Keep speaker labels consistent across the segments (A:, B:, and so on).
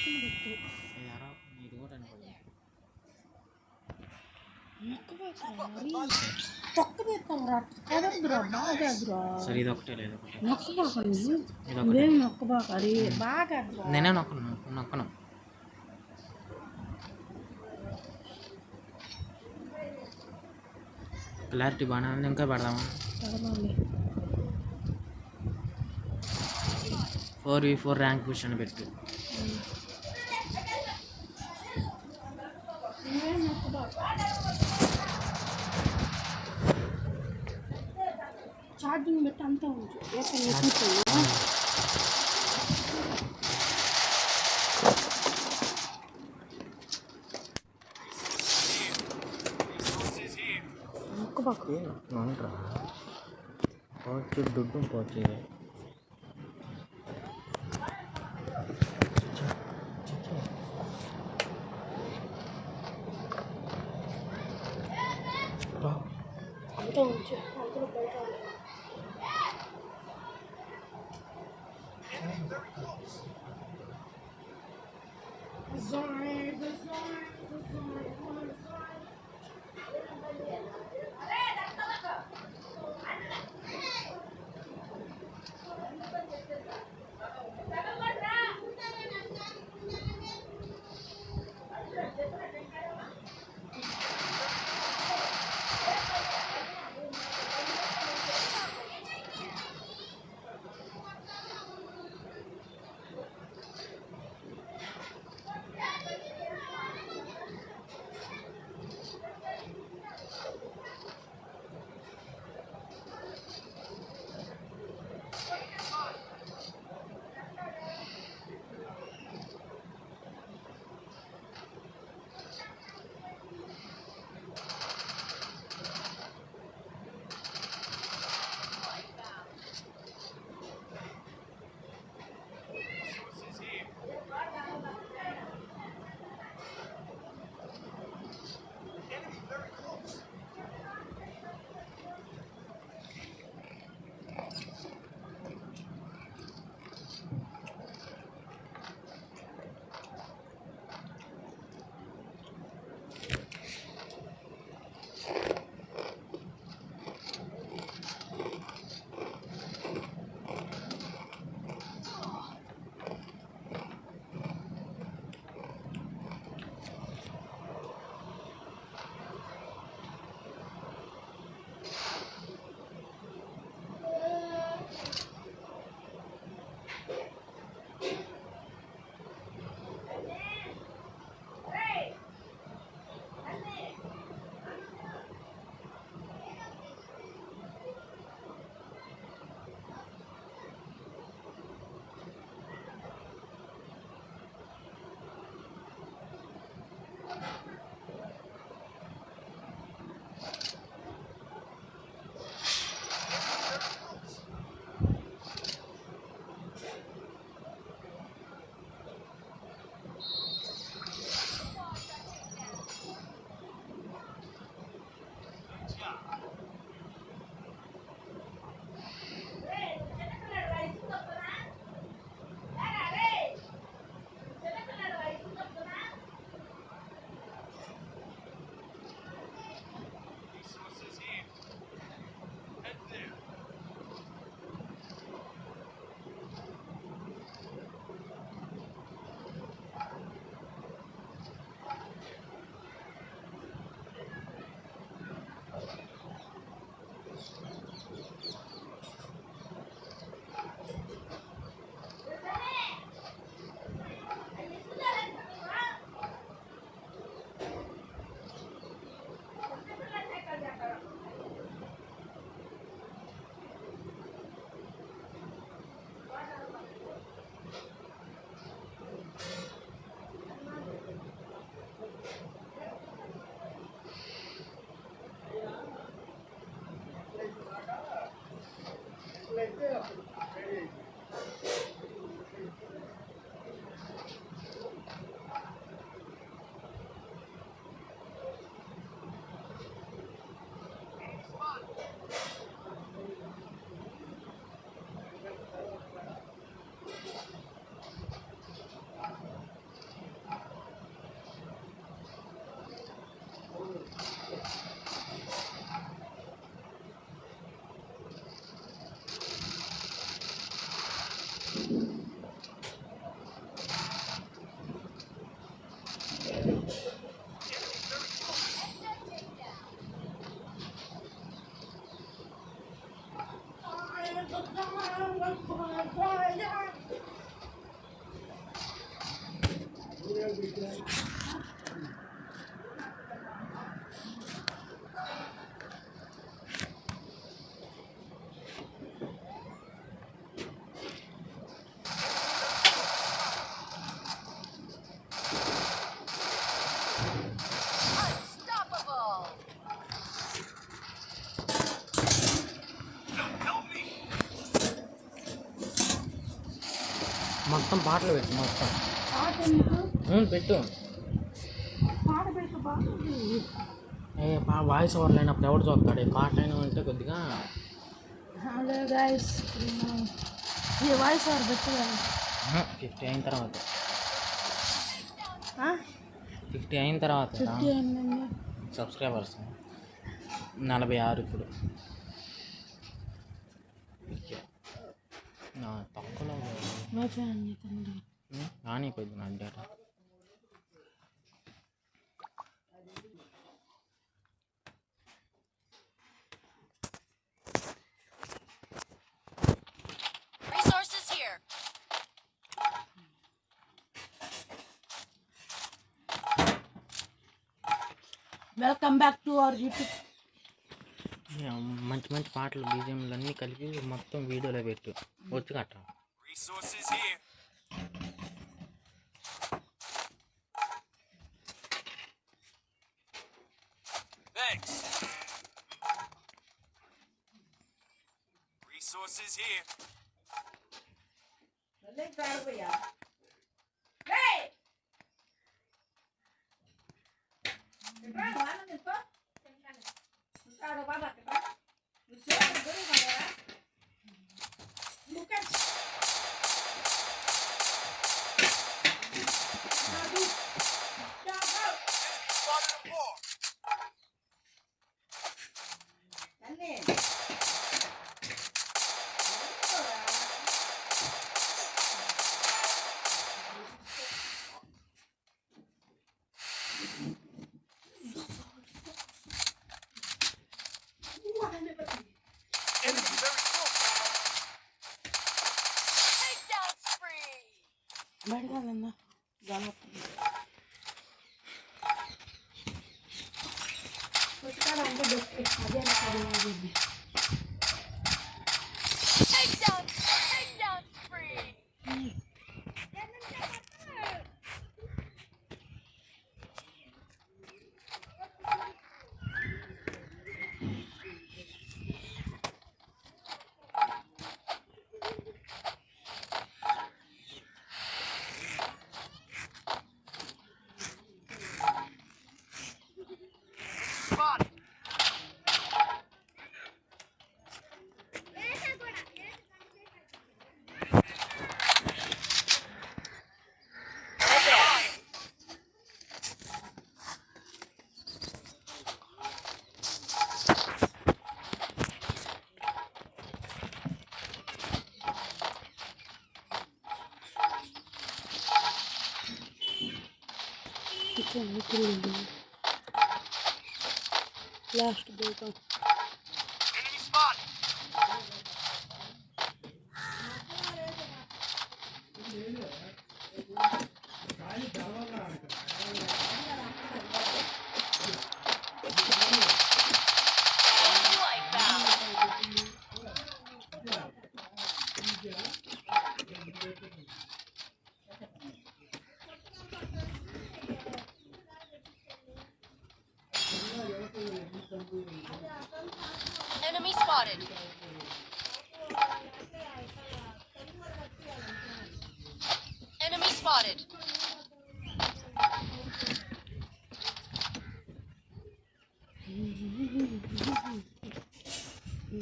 A: यार ఇది కూడా అనుకోలేదు. సరే ఇది ఒకటే లేదు నేనే నొక్కను. క్లారిటీ బాగానే ఉంది. ఇంకా పెడదామా? 4v4 ర్యాంక్ పుష్ అని పెట్టు.
B: ఛార్జింగ్ పెట్టి అంతా ఉంచు.
A: పోవచ్చు దుడ్డు పోవచ్చు.
B: అంతా ఉంచు. అందులో బయట
A: మొత్తం పాటలు పెట్టు మొత్తం
B: పాట ఎందుకు?
A: పెట్టు.
B: పాట పెట్టు బాగా.
A: వాయిస్ ఓవర్ లేనప్పుడు ఎవడు చూస్తాడు? పాట అయినా ఉంటే కొద్దిగా
B: హలో గైస్, ఈ వాయిస్ ఓవర్ పెట్టు.
A: 50 అయిన తర్వాత 50
B: 50
A: అయిన తర్వాత
B: అయిందండి.
A: సబ్స్క్రైబర్స్ 46 ఇప్పుడు. తక్కువలో
B: వైఫై అండి తమ్ముడు.
A: కానీ కొద్ది నా data
C: Resources here.
B: Welcome back to our YouTube.
A: మంచి మంచి పాటలు బీజిఎంలు అన్నీ కలిపి మొత్తం వీడియోలో పెట్టు. వచ్చి కట్ట
C: Resources here. Thanks. Resources here. Spotted a war. Enemy very close. Takedown spree.
B: బయటగా వెళ్ళందా జాగ్రత్త.
C: Takedown spree. Spotted.
B: లాస్ట్ బయట
C: Enemy spotted. Enemy spotted. Enemy spotted.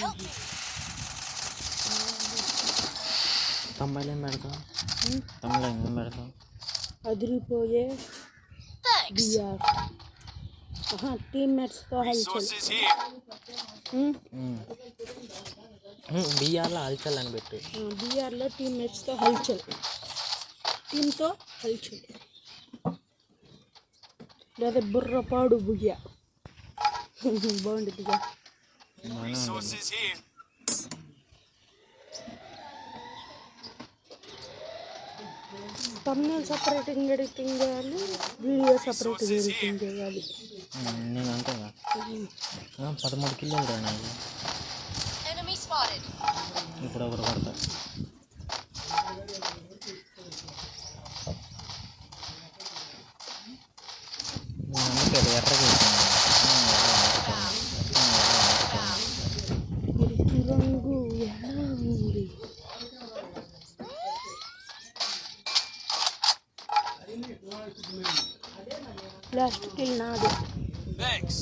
C: Help me.
A: తొంభైలో ఏం పెడతాం? తొంభైలో ఏం పెడతాం?
B: అదిరిపోయే
C: Thanks.
B: బిఆర్ టీమ్మేట్స్తో హల్చల్.
C: Resources here.
A: బియ్యాల్లో హల్చల్ అని పెట్టు.
B: బిఆర్లో టీమ్మేట్స్తో హల్చల్, టీంతో హల్చల్, లేదా బుర్రపాడు బుయ్య. బాగుంటుందిగా.
C: Resources here.
B: Thumbnail separating editing చేయాలి, వీడియో సపరేట్గా ఎడిటింగ్ చేయాలి.
A: నేను అంతేగా 13 కిలోలు రా నాకు.
C: Enemy spotted.
A: ఇప్పుడు ఒకరు పడతారు. నేను అందుకే అది ఎర్రగా
B: ఎరుపు రంగు ఎలా ఉంది? లాస్ట్ కిల్ నాది.
C: Thanks.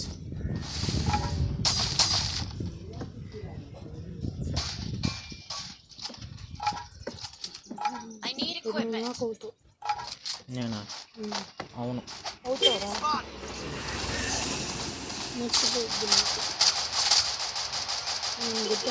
C: I need equipment.
B: నాకు అవుతావు.
A: నేనా? అవును.
B: అవుతావా? మర్చిపోద్దు నాకు. గుడ్డ